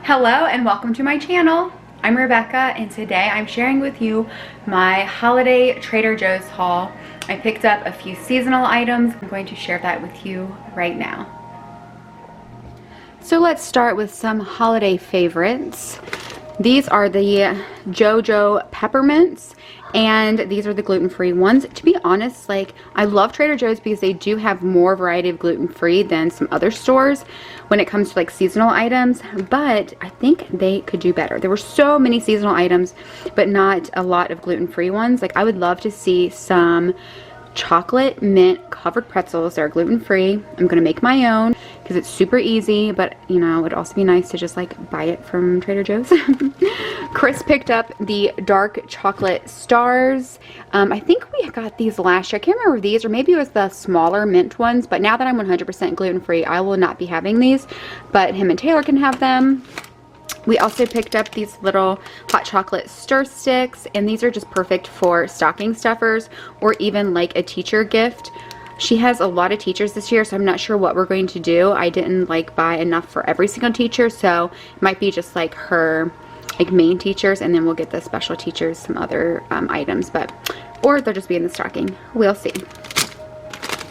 Hello and welcome to my channel. I'm Rebecca and today I'm sharing with you my holiday Trader Joe's haul. I picked up a few seasonal items. I'm going to share that with you right now. So let's start with some holiday favorites. These are the Jojo Peppermints, and these are the gluten-free ones. To be honest, like, I love Trader Joe's because they do have more variety of gluten-free than some other stores when it comes to like seasonal items, but I think they could do better. There were so many seasonal items, but not a lot of gluten-free ones. Like, I would love to see some chocolate mint covered pretzels. They're gluten-free. I'm gonna make my own because it's super easy, but you know, it'd also be nice to just like buy it from Trader Joe's. Chris picked up the dark chocolate stars. I think we got these last year. I can't remember these, or maybe it was the smaller mint ones, but now that I'm 100% gluten-free, I will not be having these, but him and Taylor can have them. We also picked up these little hot chocolate stir sticks, and these are just perfect for stocking stuffers or even like a teacher gift. She has a lot of teachers this year, so I'm not sure what we're going to do. I didn't like buy enough for every single teacher, so it might be just like her like main teachers, and then we'll get the special teachers some other items, or they'll just be in the stocking. We'll see.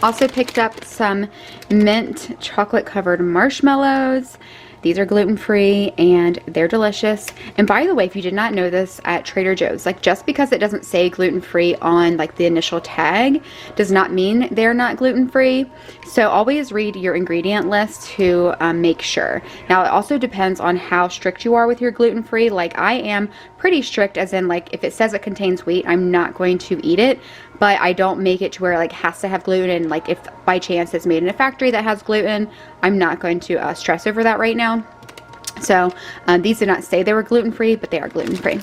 Also picked up some mint chocolate covered marshmallows. These are gluten-free and they're delicious. And by the way, if you did not know this, at Trader Joe's, like, just because it doesn't say gluten-free on like the initial tag does not mean they're not gluten-free. So always read your ingredient list to make sure. Now, it also depends on how strict you are with your gluten-free. Like, I am pretty strict, as in, like, if it says it contains wheat, I'm not going to eat it. But I don't make it to where, like, it has to have gluten, and like if by chance it's made in a factory that has gluten, I'm not going to stress over that right now. So these did not say they were gluten-free, but they are gluten-free.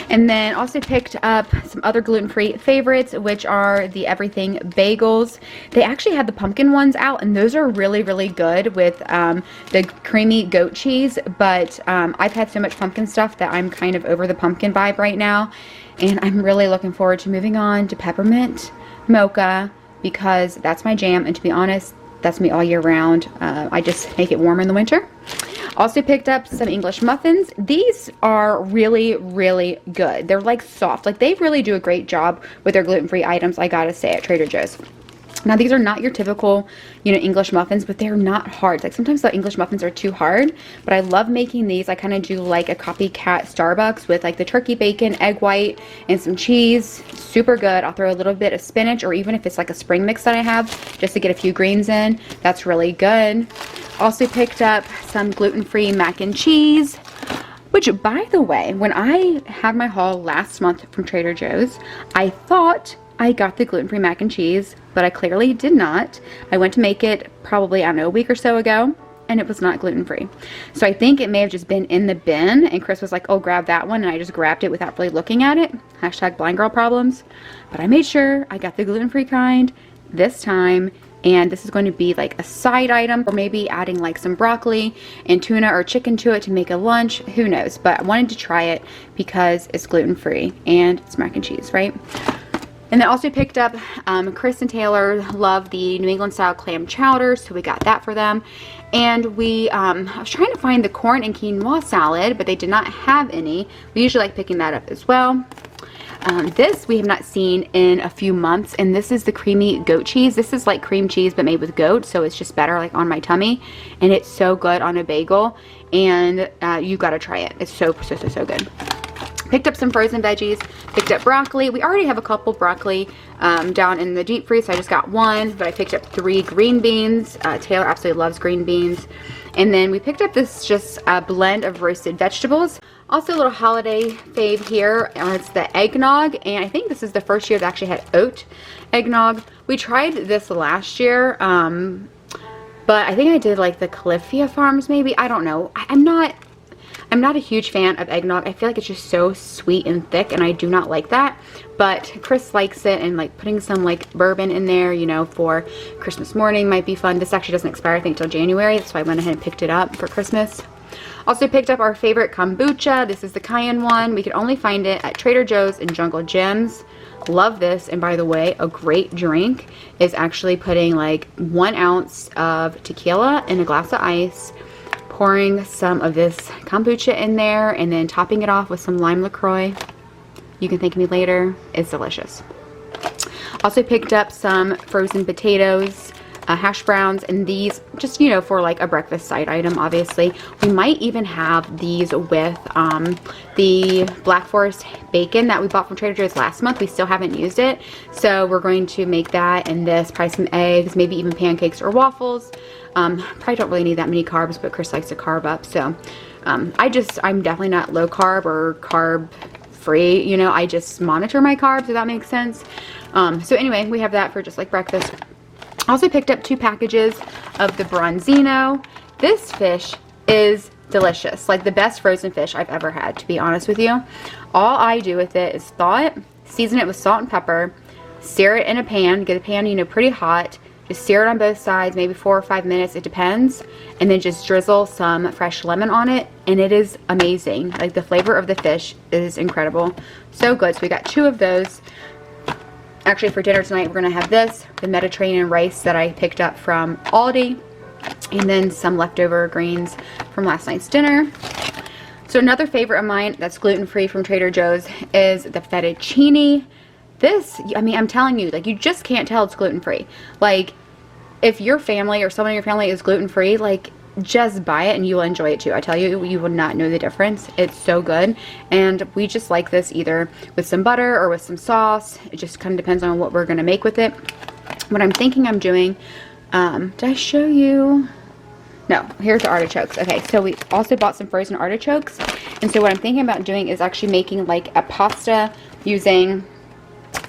And then also picked up some other gluten-free favorites, which are the Everything Bagels. They actually had the pumpkin ones out, and those are really, really good with the creamy goat cheese. But I've had so much pumpkin stuff that I'm kind of over the pumpkin vibe right now. And I'm really looking forward to moving on to Peppermint Mocha because that's my jam. And to be honest, that's me all year round. I just make it warm in the winter. Also picked up some English muffins. These are really, really good. They're like soft. Like, they really do a great job with their gluten-free items, I gotta say, at Trader Joe's. Now, these are not your typical, you know, English muffins, but they're not hard. Like, sometimes the English muffins are too hard, but I love making these. I kind of do like a copycat Starbucks with like the turkey bacon, egg white, and some cheese. Super good. I'll throw a little bit of spinach, or even if it's like a spring mix that I have, just to get a few greens in. That's really good. Also picked up some gluten-free mac and cheese, which, by the way, when I had my haul last month from Trader Joe's, I thought I got the gluten-free mac and cheese, but I clearly did not. I went to make it probably, I don't know, a week or so ago, and it was not gluten-free. So I think it may have just been in the bin, and Chris was like, oh, grab that one, and I just grabbed it without really looking at it. Hashtag blind girl problems. But I made sure I got the gluten-free kind this time, and this is going to be like a side item, or maybe adding like some broccoli and tuna or chicken to it to make a lunch. Who knows? But I wanted to try it because it's gluten-free and it's mac and cheese, right? And then also picked up, Chris and Taylor love the New England style clam chowder, so we got that for them. And we, I was trying to find the corn and quinoa salad, but they did not have any. We usually like picking that up as well. This we have not seen in a few months, and this is the creamy goat cheese. This is like cream cheese but made with goat, so it's just better like on my tummy, and it's so good on a bagel, and you gotta try it. It's so good. Picked up some frozen veggies, picked up broccoli. We already have a couple broccoli down in the deep freeze, so I just got one, but I picked up 3 green beans. Taylor absolutely loves green beans. And then we picked up this just blend of roasted vegetables. Also a little holiday fave here, it's the eggnog, and I think this is the first year that actually had oat eggnog. We tried this last year, but I think I did like the Califia Farms maybe, I don't know. I'm not a huge fan of eggnog. I feel like it's just so sweet and thick, and I do not like that. But Chris likes it, and like putting some like bourbon in there, you know, for Christmas morning might be fun. This actually doesn't expire, I think, till January, so I went ahead and picked it up for Christmas. Also picked up our favorite kombucha. This is the cayenne one. We could only find it at Trader Joe's and Jungle Gyms. Love this. And by the way, a great drink is actually putting like 1 ounce of tequila in a glass of ice, pouring some of this kombucha in there and then topping it off with some lime LaCroix. You can thank me later. It's delicious. Also picked up some frozen potatoes, hash browns, and these just, you know, for like a breakfast side item. Obviously we might even have these with the Black Forest bacon that we bought from Trader Joe's last month. We still haven't used it, so we're going to make that and this, probably some eggs, maybe even pancakes or waffles. Probably don't really need that many carbs, but Chris likes to carb up, so I'm definitely not low carb or carb free, you know. I just monitor my carbs, if that makes sense. So anyway, we have that for just like breakfast. Also picked up 2 packages of the Bronzino. This fish is delicious, like the best frozen fish I've ever had, to be honest with you. All I do with it is thaw it, season it with salt and pepper, sear it in a pan, get the pan, you know, pretty hot, just sear it on both sides, maybe 4 or 5 minutes, it depends, and then just drizzle some fresh lemon on it, and it is amazing. Like the flavor of the fish is incredible, so good. So we got 2 of those. Actually, for dinner tonight, we're going to have this, the Mediterranean rice that I picked up from Aldi, and then some leftover greens from last night's dinner. So another favorite of mine that's gluten-free from Trader Joe's is the fettuccine. This, I mean, I'm telling you, like, you just can't tell it's gluten-free. Like, if your family or someone in your family is gluten-free, like, just buy it and you will enjoy it too. I tell you, you will not know the difference. It's so good, and we just like this either with some butter or with some sauce. It just kind of depends on what we're going to make with it. What I'm thinking I'm doing, did I show you? No, here's the artichokes. Okay, so we also bought some frozen artichokes, and so what I'm thinking about doing is actually making like a pasta using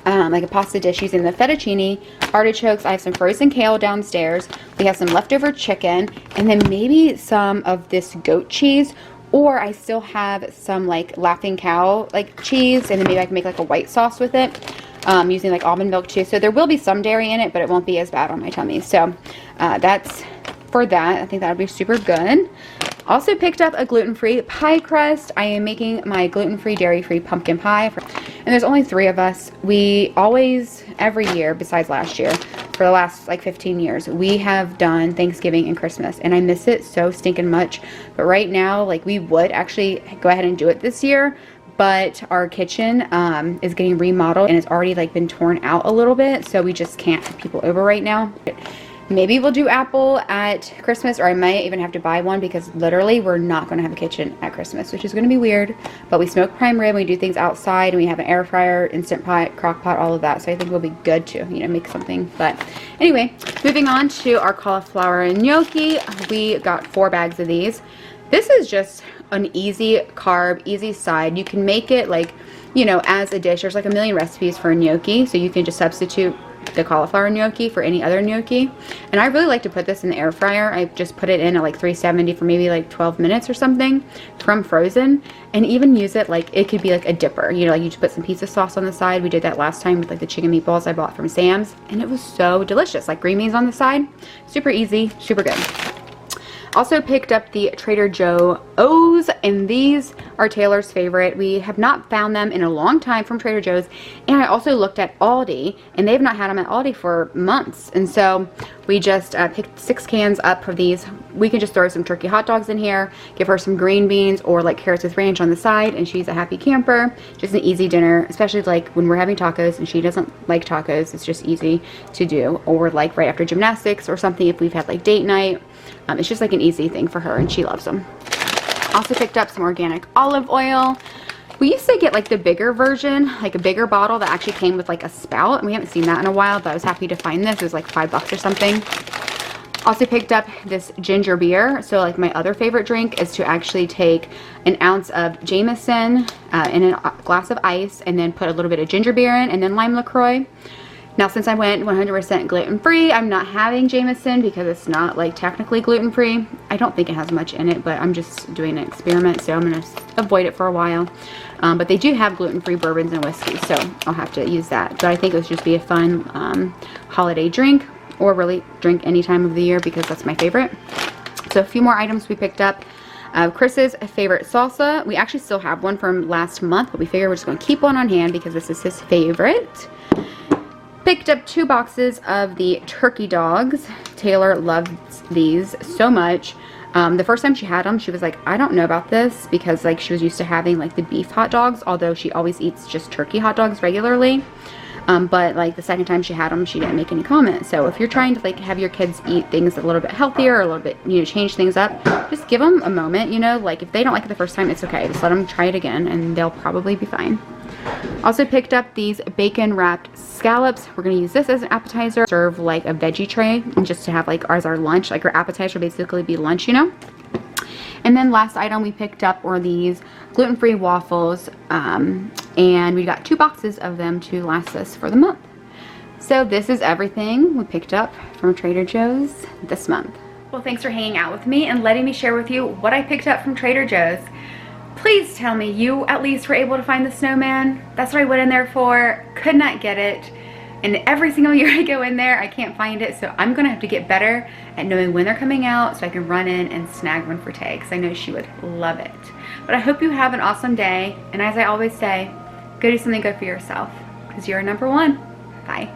like a pasta dish using the fettuccine, artichokes. I have some frozen kale downstairs. We have some leftover chicken, and then maybe some of this goat cheese, or I still have some like Laughing Cow like cheese, and then maybe I can make like a white sauce with it using like almond milk too. So there will be some dairy in it, but it won't be as bad on my tummy. So that's for that. I think that would be super good. Also picked up a gluten-free pie crust. I am making my gluten-free, dairy-free pumpkin pie. And there's only 3 of us. We always, every year, besides last year, for the last like 15 years, we have done Thanksgiving and Christmas. And I miss it so stinking much. But right now, like, we would actually go ahead and do it this year. But our kitchen is getting remodeled, and it's already like been torn out a little bit. So we just can't have people over right now. Maybe we'll do apple at Christmas, or I might even have to buy one, because literally we're not going to have a kitchen at Christmas, which is going to be weird. But we smoke prime rib, we do things outside, and we have an air fryer, instant pot, crock pot, all of that. So I think we'll be good to, you know, make something. But anyway, moving on to our cauliflower gnocchi. We got 4 bags of these. This is just an easy carb, easy side. You can make it like, you know, as a dish. There's like a million recipes for gnocchi, so you can just substitute the cauliflower gnocchi for any other gnocchi. And I really like to put this in the air fryer. I just put it in at like 370 for maybe like 12 minutes or something from frozen, and even use it like it could be like a dipper, you know, like you just put some pizza sauce on the side. We did that last time with like the chicken meatballs I bought from Sam's, and it was so delicious. Like green beans on the side, super easy, super good. Also picked up the Trader Joe O's, and these are Taylor's favorite. We have not found them in a long time from Trader Joe's, and I also looked at Aldi, and they've not had them at Aldi for months, and so we just picked 6 cans up of these. We can just throw some turkey hot dogs in here, give her some green beans or like carrots with ranch on the side, and she's a happy camper. Just an easy dinner, especially like when we're having tacos and she doesn't like tacos. It's just easy to do, or like right after gymnastics or something if we've had like date night. It's just like an easy thing for her, and she loves them. Also picked up some organic olive oil. We used to get like the bigger version, like a bigger bottle that actually came with like a spout, and we haven't seen that in a while, but I was happy to find this. It was like $5 or something. Also picked up this ginger beer. So like my other favorite drink is to actually take an ounce of Jameson in a glass of ice, and then put a little bit of ginger beer in, and then lime LaCroix. Now, since I went 100% gluten-free, I'm not having Jameson because it's not like technically gluten-free. I don't think it has much in it, but I'm just doing an experiment, so I'm going to avoid it for a while. But they do have gluten-free bourbons and whiskey, so I'll have to use that. But I think it would just be a fun holiday drink, or really drink any time of the year, because that's my favorite. So a few more items we picked up. Chris's favorite salsa. We actually still have one from last month, but we figured we're just going to keep one on hand because this is his favorite. Picked up 2 boxes of the turkey dogs. Taylor loves these so much. The first time she had them, she was like, I don't know about this, because like she was used to having like the beef hot dogs, although she always eats just turkey hot dogs regularly. But like the second time she had them, she didn't make any comments. So if you're trying to like have your kids eat things a little bit healthier, or a little bit, you know, change things up, just give them a moment, you know, like if they don't like it the first time, it's okay. Just let them try it again and they'll probably be fine. Also picked up these bacon wrapped scallops. We're going to use this as an appetizer, serve like a veggie tray, and just to have like as our lunch, like our appetizer basically be lunch, you know. And then last item we picked up were these gluten-free waffles, and we got 2 boxes of them to last us for the month. So this is everything we picked up from Trader Joe's this month. Well, thanks for hanging out with me and letting me share with you what I picked up from Trader Joe's. Please tell me you at least were able to find the snowman. That's what I went in there for. Could not get it. And every single year I go in there, I can't find it. So I'm gonna have to get better at knowing when they're coming out so I can run in and snag one for Tay, because I know she would love it. But I hope you have an awesome day. And as I always say, go do something good for yourself, because you're number one. Bye.